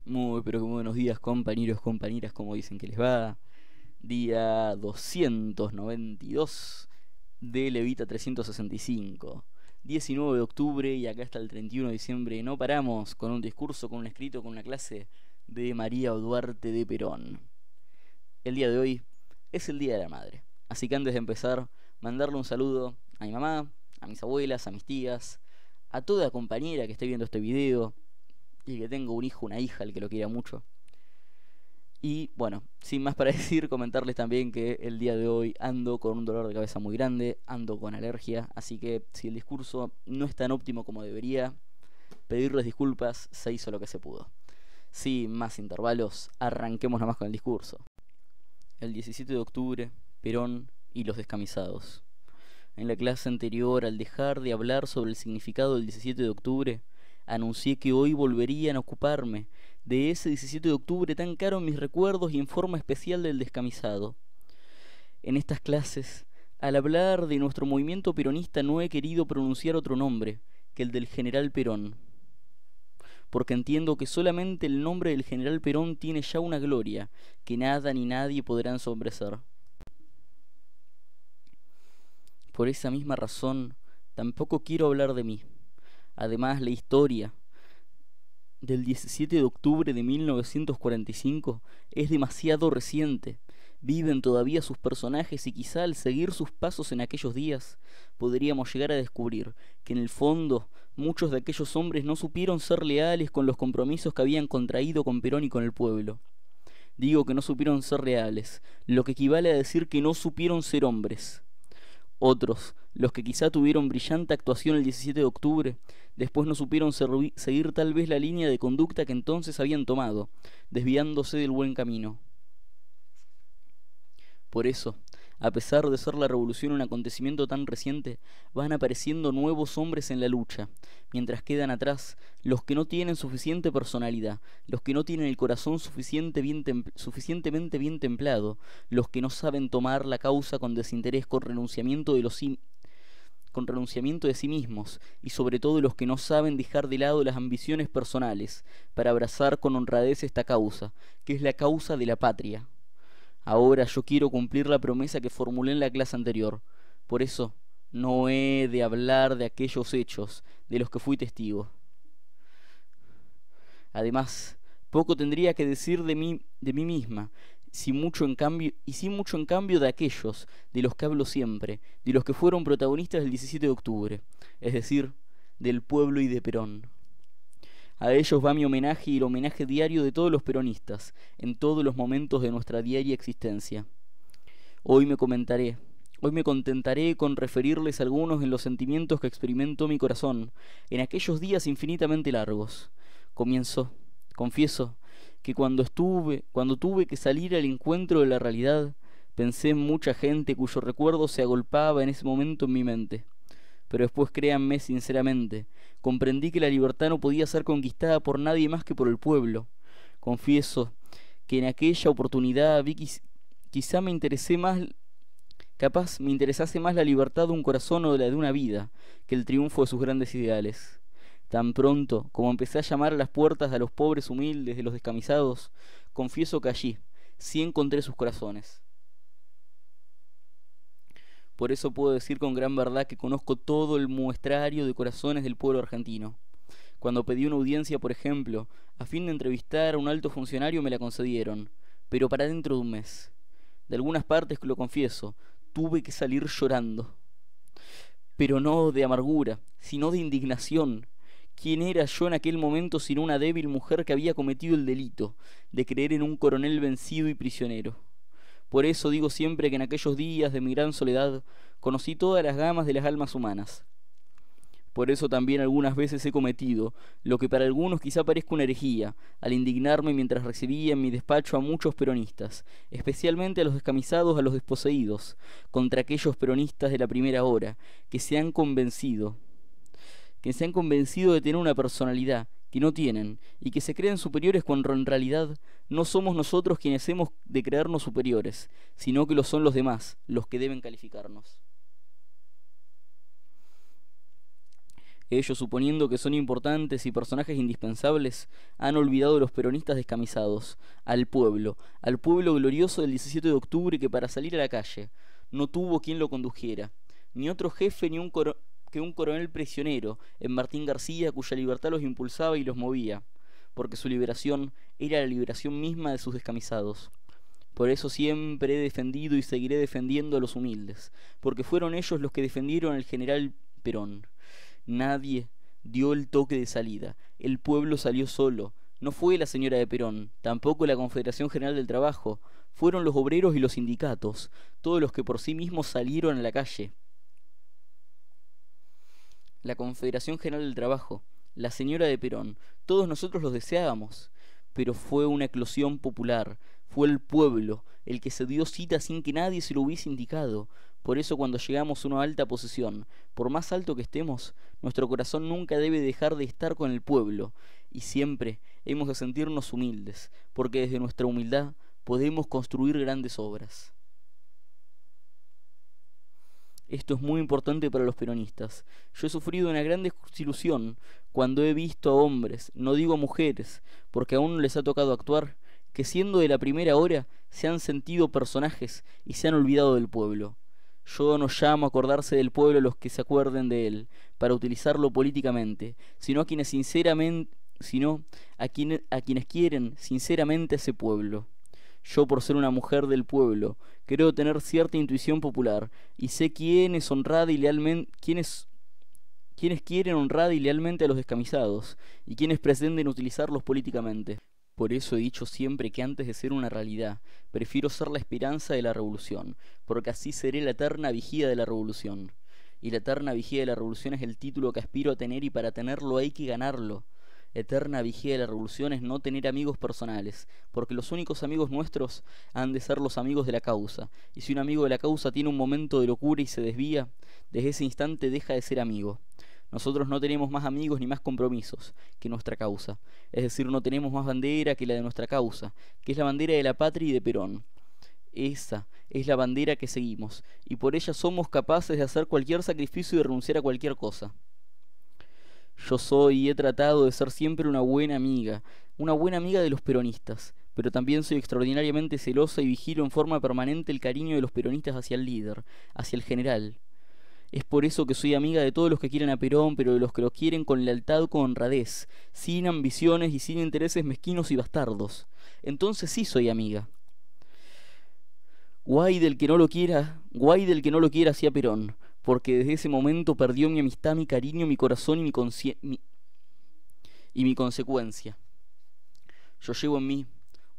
Muy, pero que buenos días, compañeros, compañeras, como dicen que les va. Día 292 de Levita 365. 19 de octubre y acá está el 31 de diciembre. No paramos con un discurso, con un escrito, con una clase de María Duarte de Perón. El día de hoy es el Día de la Madre. Así que antes de empezar, mandarle un saludo a mi mamá, a mis abuelas, a mis tías, a toda compañera que esté viendo este video y que tenga un hijo, una hija, el que lo quiera mucho. Y bueno, sin más para decir, comentarles también que el día de hoy ando con un dolor de cabeza muy grande, ando con alergia, así que si el discurso no es tan óptimo como debería, pedirles disculpas, se hizo lo que se pudo. Sin más intervalos, arranquemos nomás con el discurso. El 17 de octubre, Perón y los descamisados. En la clase anterior, al dejar de hablar sobre el significado del 17 de octubre, anuncié que hoy volverían a ocuparme de ese 17 de octubre tan caro en mis recuerdos y en forma especial del descamisado. En estas clases, al hablar de nuestro movimiento peronista, no he querido pronunciar otro nombre que el del general Perón, porque entiendo que solamente el nombre del general Perón tiene ya una gloria que nada ni nadie podrán sombrecer. Por esa misma razón, tampoco quiero hablar de mí. Además, la historia del 17 de octubre de 1945 es demasiado reciente. Viven todavía sus personajes y quizá al seguir sus pasos en aquellos días podríamos llegar a descubrir que en el fondo muchos de aquellos hombres no supieron ser leales con los compromisos que habían contraído con Perón y con el pueblo. Digo que no supieron ser leales, lo que equivale a decir que no supieron ser hombres. Otros, los que quizá tuvieron brillante actuación el 17 de octubre, después no supieron seguir tal vez la línea de conducta que entonces habían tomado, desviándose del buen camino. Por eso, a pesar de ser la revolución un acontecimiento tan reciente, van apareciendo nuevos hombres en la lucha, mientras quedan atrás los que no tienen suficiente personalidad, los que no tienen el corazón suficientemente bien templado, los que no saben tomar la causa con desinterés, con renunciamiento de sí mismos, y sobre todo los que no saben dejar de lado las ambiciones personales, para abrazar con honradez esta causa, que es la causa de la patria. Ahora yo quiero cumplir la promesa que formulé en la clase anterior. Por eso no he de hablar de aquellos hechos de los que fui testigo. Además, poco tendría que decir de mí misma, sin mucho en cambio de aquellos de los que hablo siempre, de los que fueron protagonistas del 17 de octubre, es decir, del pueblo y de Perón. A ellos va mi homenaje y el homenaje diario de todos los peronistas, en todos los momentos de nuestra diaria existencia. Hoy hoy me contentaré con referirles algunos de los sentimientos que experimentó mi corazón en aquellos días infinitamente largos. Confieso que cuando tuve que salir al encuentro de la realidad, pensé en mucha gente cuyo recuerdo se agolpaba en ese momento en mi mente. Pero después, créanme sinceramente, comprendí que la libertad no podía ser conquistada por nadie más que por el pueblo. Confieso que en aquella oportunidad vi quizá capaz me interesase más la libertad de un corazón o la de una vida, que el triunfo de sus grandes ideales. Tan pronto como empecé a llamar a las puertas a los pobres humildes de los descamisados, confieso que allí sí encontré sus corazones. Por eso puedo decir con gran verdad que conozco todo el muestrario de corazones del pueblo argentino. Cuando pedí una audiencia, por ejemplo, a fin de entrevistar a un alto funcionario, me la concedieron, pero para dentro de un mes. De algunas partes, que lo confieso, tuve que salir llorando. Pero no de amargura, sino de indignación. ¿Quién era yo en aquel momento sino una débil mujer que había cometido el delito de creer en un coronel vencido y prisionero? Por eso digo siempre que en aquellos días de mi gran soledad conocí todas las gamas de las almas humanas. Por eso también algunas veces he cometido lo que para algunos quizá parezca una herejía, al indignarme mientras recibía en mi despacho a muchos peronistas, especialmente a los descamisados, a los desposeídos, contra aquellos peronistas de la primera hora, que se han convencido de tener una personalidad que no tienen y que se creen superiores cuando en realidad no somos nosotros quienes hemos de creernos superiores, sino que lo son los demás los que deben calificarnos. Ellos, suponiendo que son importantes y personajes indispensables, han olvidado a los peronistas descamisados, al pueblo glorioso del 17 de octubre que para salir a la calle no tuvo quien lo condujera, ni otro jefe que un coronel prisionero en Martín García, cuya libertad los impulsaba y los movía, porque su liberación era la liberación misma de sus descamisados. Por eso siempre he defendido y seguiré defendiendo a los humildes, porque fueron ellos los que defendieron al general Perón. Nadie dio el toque de salida, el pueblo salió solo, no fue la señora de Perón, tampoco la Confederación General del Trabajo, fueron los obreros y los sindicatos, todos los que por sí mismos salieron a la calle. La Confederación General del Trabajo, la señora de Perón, todos nosotros los deseábamos, pero fue una eclosión popular, fue el pueblo el que se dio cita sin que nadie se lo hubiese indicado. Por eso cuando llegamos a una alta posición, por más alto que estemos, nuestro corazón nunca debe dejar de estar con el pueblo, y siempre hemos de sentirnos humildes, porque desde nuestra humildad podemos construir grandes obras. Esto es muy importante para los peronistas. Yo he sufrido una gran desilusión cuando he visto a hombres, no digo mujeres, porque aún no les ha tocado actuar, que siendo de la primera hora se han sentido personajes y se han olvidado del pueblo. Yo no llamo a acordarse del pueblo a los que se acuerden de él, para utilizarlo políticamente, sino a quienes quieren sinceramente a ese pueblo. Yo, por ser una mujer del pueblo, creo tener cierta intuición popular, y sé quién es honrada y lealmente, quienes quieren honrada y lealmente a los descamisados, y quienes pretenden utilizarlos políticamente. Por eso he dicho siempre que antes de ser una realidad, prefiero ser la esperanza de la revolución, porque así seré la eterna vigía de la revolución. Y la eterna vigía de la revolución es el título que aspiro a tener, y para tenerlo hay que ganarlo. Eterna vigía de la revolución es no tener amigos personales, porque los únicos amigos nuestros han de ser los amigos de la causa, y si un amigo de la causa tiene un momento de locura y se desvía, desde ese instante deja de ser amigo. Nosotros no tenemos más amigos ni más compromisos que nuestra causa, es decir, no tenemos más bandera que la de nuestra causa, que es la bandera de la patria y de Perón. Esa es la bandera que seguimos, y por ella somos capaces de hacer cualquier sacrificio y de renunciar a cualquier cosa. Yo soy y he tratado de ser siempre una buena amiga de los peronistas, pero también soy extraordinariamente celosa y vigilo en forma permanente el cariño de los peronistas hacia el líder, hacia el general. Es por eso que soy amiga de todos los que quieren a Perón, pero de los que lo quieren con lealtad, con honradez, sin ambiciones y sin intereses mezquinos y bastardos. Entonces sí soy amiga. Guay del que no lo quiera hacia Perón, porque desde ese momento perdió mi amistad, mi cariño, mi corazón y mi consecuencia. Yo llevo en mí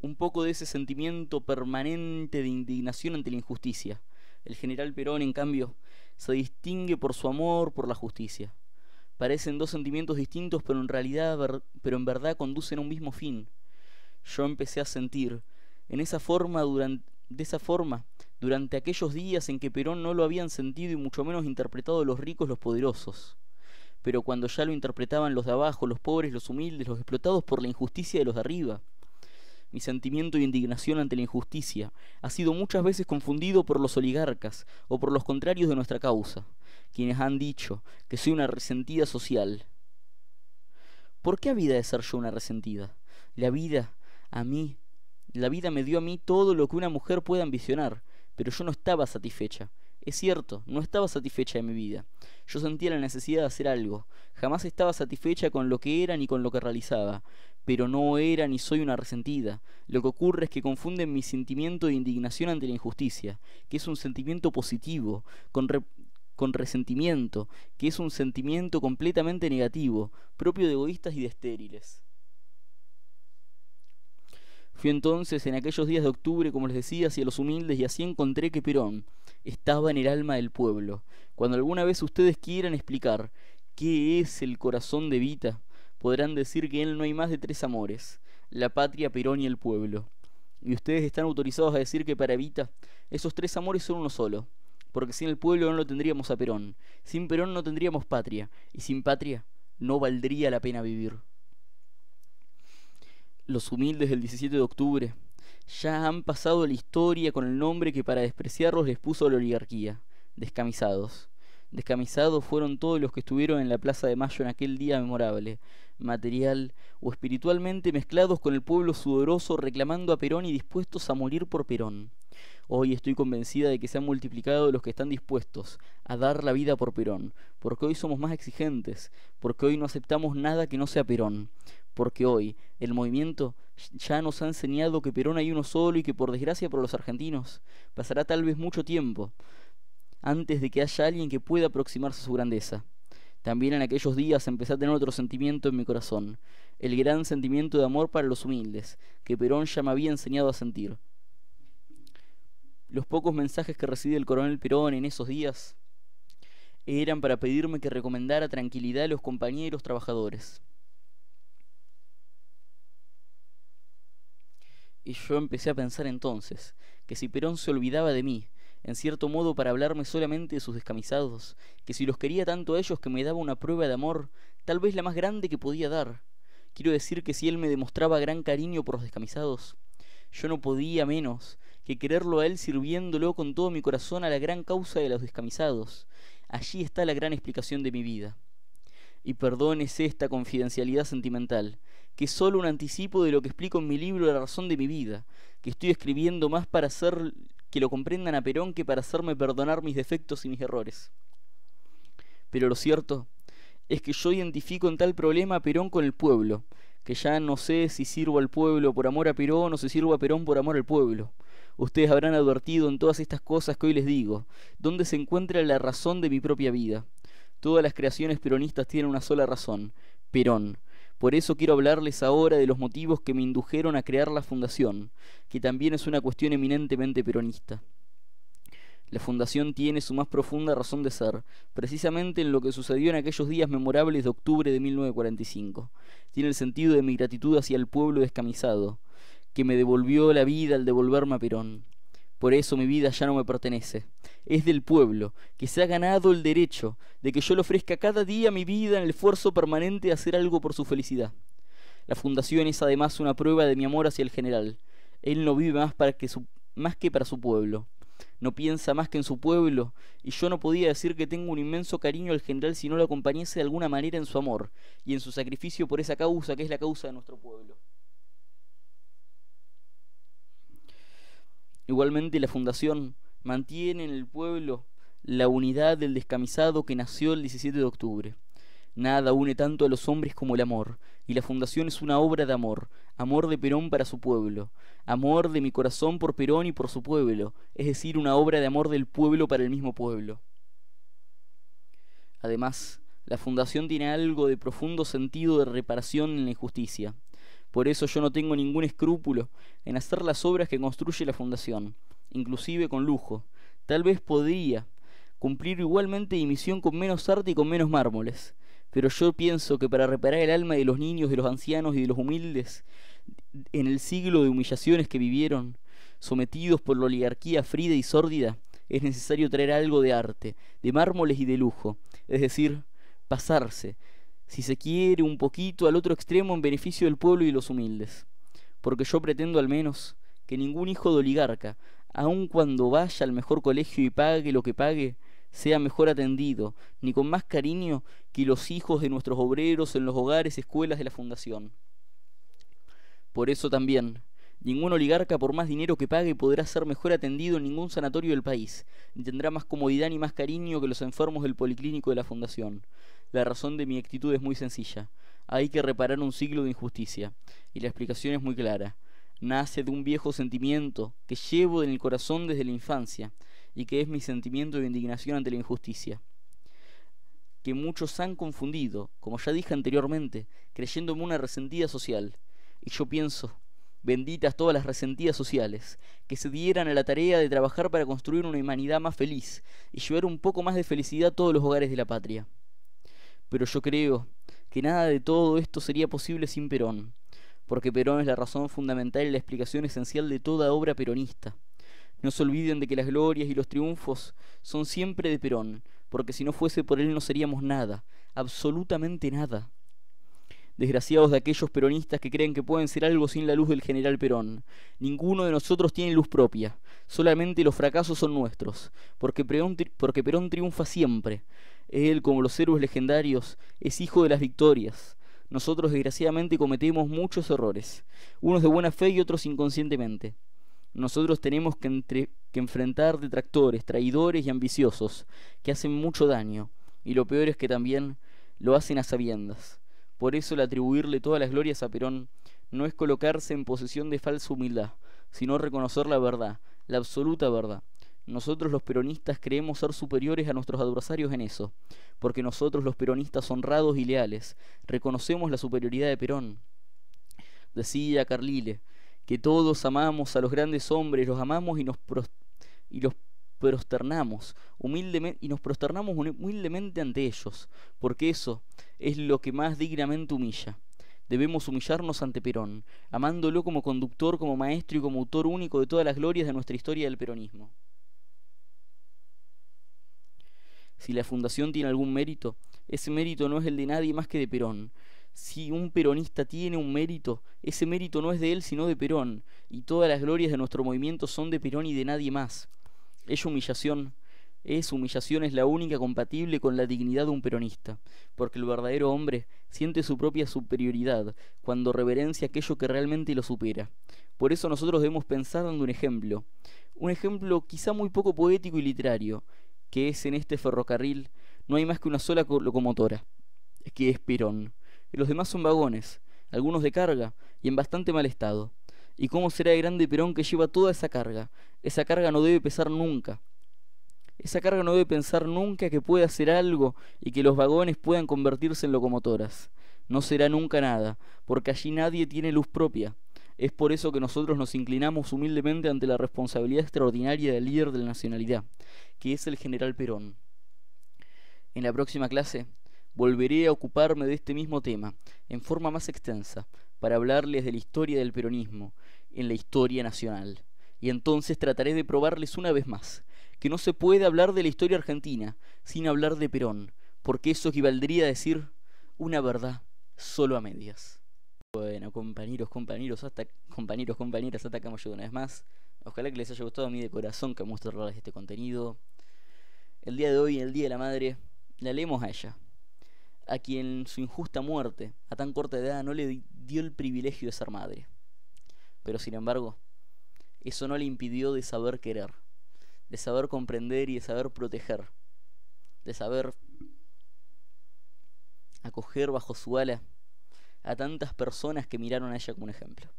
un poco de ese sentimiento permanente de indignación ante la injusticia. El general Perón, en cambio, se distingue por su amor por la justicia. Parecen dos sentimientos distintos, pero en verdad conducen a un mismo fin. Yo empecé a sentir de esa forma durante aquellos días en que Perón no lo habían sentido y mucho menos interpretado los ricos, los poderosos. Pero cuando ya lo interpretaban los de abajo, los pobres, los humildes, los explotados por la injusticia de los de arriba. Mi sentimiento de indignación ante la injusticia ha sido muchas veces confundido por los oligarcas o por los contrarios de nuestra causa, quienes han dicho que soy una resentida social. ¿Por qué había de ser yo una resentida? La vida me dio a mí todo lo que una mujer puede ambicionar, pero yo no estaba satisfecha. Es cierto, no estaba satisfecha de mi vida. Yo sentía la necesidad de hacer algo. Jamás estaba satisfecha con lo que era ni con lo que realizaba. Pero no era ni soy una resentida. Lo que ocurre es que confunden mi sentimiento de indignación ante la injusticia, que es un sentimiento positivo, con resentimiento, que es un sentimiento completamente negativo, propio de egoístas y de estériles. Fui entonces en aquellos días de octubre, como les decía, hacia los humildes, y así encontré que Perón estaba en el alma del pueblo. Cuando alguna vez ustedes quieran explicar qué es el corazón de Evita, podrán decir que en él no hay más de tres amores: la patria, Perón y el pueblo. Y ustedes están autorizados a decir que para Evita esos tres amores son uno solo, porque sin el pueblo no lo tendríamos a Perón, sin Perón no tendríamos patria, y sin patria no valdría la pena vivir. Los humildes del 17 de octubre ya han pasado a la historia con el nombre que para despreciarlos les puso la oligarquía: descamisados. Descamisados fueron todos los que estuvieron en la Plaza de Mayo en aquel día memorable, material o espiritualmente mezclados con el pueblo sudoroso reclamando a Perón y dispuestos a morir por Perón. Hoy estoy convencida de que se han multiplicado los que están dispuestos a dar la vida por Perón, porque hoy somos más exigentes, porque hoy no aceptamos nada que no sea Perón, porque hoy el movimiento ya nos ha enseñado que Perón hay uno solo y que por desgracia por los argentinos pasará tal vez mucho tiempo antes de que haya alguien que pueda aproximarse a su grandeza. También en aquellos días empecé a tener otro sentimiento en mi corazón, el gran sentimiento de amor para los humildes, que Perón ya me había enseñado a sentir. Los pocos mensajes que recibí del coronel Perón en esos días eran para pedirme que recomendara tranquilidad a los compañeros trabajadores. Y yo empecé a pensar entonces que si Perón se olvidaba de mí, en cierto modo para hablarme solamente de sus descamisados, que si los quería tanto a ellos que me daba una prueba de amor, tal vez la más grande que podía dar. Quiero decir que si él me demostraba gran cariño por los descamisados, yo no podía menos que quererlo a él sirviéndolo con todo mi corazón a la gran causa de los descamisados. Allí está la gran explicación de mi vida. Y perdónese esta confidencialidad sentimental, que es solo un anticipo de lo que explico en mi libro La razón de mi vida, que estoy escribiendo más para hacer que lo comprendan a Perón que para hacerme perdonar mis defectos y mis errores. Pero lo cierto es que yo identifico en tal problema a Perón con el pueblo, que ya no sé si sirvo al pueblo por amor a Perón o si sirvo a Perón por amor al pueblo. Ustedes habrán advertido en todas estas cosas que hoy les digo, dónde se encuentra la razón de mi propia vida. Todas las creaciones peronistas tienen una sola razón, Perón. Por eso quiero hablarles ahora de los motivos que me indujeron a crear la fundación, que también es una cuestión eminentemente peronista. La fundación tiene su más profunda razón de ser, precisamente en lo que sucedió en aquellos días memorables de octubre de 1945. Tiene el sentido de mi gratitud hacia el pueblo descamisado, que me devolvió la vida al devolverme a Perón. Por eso mi vida ya no me pertenece. Es del pueblo, que se ha ganado el derecho de que yo le ofrezca cada día mi vida en el esfuerzo permanente de hacer algo por su felicidad. La fundación es además una prueba de mi amor hacia el general. Él no vive más que para su pueblo. No piensa más que en su pueblo, y yo no podía decir que tengo un inmenso cariño al general si no lo acompañase de alguna manera en su amor y en su sacrificio por esa causa que es la causa de nuestro pueblo. Igualmente la fundación mantiene en el pueblo la unidad del descamisado que nació el 17 de octubre. Nada une tanto a los hombres como el amor, y la fundación es una obra de amor, amor de Perón para su pueblo, amor de mi corazón por Perón y por su pueblo, es decir, una obra de amor del pueblo para el mismo pueblo. Además, la fundación tiene algo de profundo sentido de reparación en la injusticia. Por eso yo no tengo ningún escrúpulo en hacer las obras que construye la fundación, inclusive con lujo. Tal vez podría cumplir igualmente mi misión con menos arte y con menos mármoles, pero yo pienso que para reparar el alma de los niños, de los ancianos y de los humildes, en el siglo de humillaciones que vivieron, sometidos por la oligarquía fría y sórdida, es necesario traer algo de arte, de mármoles y de lujo, es decir, pasarse, si se quiere, un poquito al otro extremo en beneficio del pueblo y los humildes. Porque yo pretendo al menos que ningún hijo de oligarca, aun cuando vaya al mejor colegio y pague lo que pague, sea mejor atendido, ni con más cariño que los hijos de nuestros obreros en los hogares y escuelas de la fundación. Por eso también, ningún oligarca por más dinero que pague podrá ser mejor atendido en ningún sanatorio del país, ni tendrá más comodidad ni más cariño que los enfermos del policlínico de la fundación. La razón de mi actitud es muy sencilla. Hay que reparar un siglo de injusticia, y la explicación es muy clara. Nace de un viejo sentimiento que llevo en el corazón desde la infancia, y que es mi sentimiento de indignación ante la injusticia, que muchos han confundido, como ya dije anteriormente, creyéndome una resentida social. Y yo pienso, benditas todas las resentidas sociales, que se dieran a la tarea de trabajar para construir una humanidad más feliz y llevar un poco más de felicidad a todos los hogares de la patria. Pero yo creo que nada de todo esto sería posible sin Perón, porque Perón es la razón fundamental y la explicación esencial de toda obra peronista. No se olviden de que las glorias y los triunfos son siempre de Perón, porque si no fuese por él no seríamos nada, absolutamente nada. Desgraciados de aquellos peronistas que creen que pueden ser algo sin la luz del general Perón. Ninguno de nosotros tiene luz propia. Solamente los fracasos son nuestros, porque Perón triunfa siempre. Él, como los héroes legendarios, es hijo de las victorias. Nosotros desgraciadamente cometemos muchos errores, unos de buena fe y otros inconscientemente. Nosotros tenemos que enfrentar detractores, traidores y ambiciosos, que hacen mucho daño, y lo peor es que también lo hacen a sabiendas. Por eso el atribuirle todas las glorias a Perón no es colocarse en posesión de falsa humildad, sino reconocer la verdad, la absoluta verdad. Nosotros los peronistas creemos ser superiores a nuestros adversarios en eso, porque nosotros los peronistas honrados y leales reconocemos la superioridad de Perón. Decía Carlile que todos amamos a los grandes hombres, los amamos y los prosternamos humildemente ante ellos, porque eso es lo que más dignamente humilla. Debemos humillarnos ante Perón, amándolo como conductor, como maestro y como autor único de todas las glorias de nuestra historia del peronismo. Si la fundación tiene algún mérito, ese mérito no es el de nadie más que de Perón. Si un peronista tiene un mérito, ese mérito no es de él sino de Perón, y todas las glorias de nuestro movimiento son de Perón y de nadie más. Humillación es la única compatible con la dignidad de un peronista, porque el verdadero hombre siente su propia superioridad cuando reverencia aquello que realmente lo supera. Por eso nosotros debemos pensar dando un ejemplo quizá muy poco poético y literario, que es: en este ferrocarril no hay más que una sola locomotora, que es Perón, y los demás son vagones, algunos de carga y en bastante mal estado. ¿Y cómo será el grande Perón que lleva toda esa carga? Esa carga no debe pesar nunca. Esa carga no debe pensar nunca que pueda hacer algo y que los vagones puedan convertirse en locomotoras. No será nunca nada, porque allí nadie tiene luz propia. Es por eso que nosotros nos inclinamos humildemente ante la responsabilidad extraordinaria del líder de la nacionalidad, que es el general Perón. En la próxima clase volveré a ocuparme de este mismo tema, en forma más extensa, para hablarles de la historia del peronismo en la historia nacional. Y entonces trataré de probarles una vez más que no se puede hablar de la historia argentina sin hablar de Perón, porque eso equivaldría a decir una verdad solo a medias. Bueno, compañeros, compañeras, hasta acá hemos llegado una vez más. Ojalá que les haya gustado a mí de corazón que mostrarles este contenido. El día de hoy, el Día de la Madre, la leemos a ella, a quien su injusta muerte a tan corta edad no le dio el privilegio de ser madre. Pero sin embargo, eso no le impidió de saber querer, de saber comprender y de saber proteger, de saber acoger bajo su ala a tantas personas que miraron a ella como un ejemplo.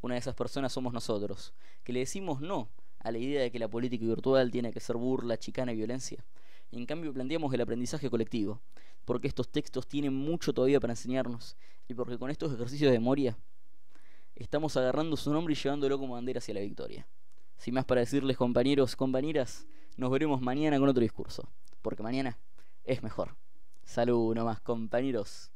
Una de esas personas somos nosotros, que le decimos no a la idea de que la política virtual tiene que ser burla, chicana y violencia, y en cambio planteamos el aprendizaje colectivo, porque estos textos tienen mucho todavía para enseñarnos, y porque con estos ejercicios de memoria estamos agarrando su nombre y llevándolo como bandera hacia la victoria. Sin más para decirles, compañeros, compañeras, nos veremos mañana con otro discurso, porque mañana es mejor. Salud nomás, compañeros.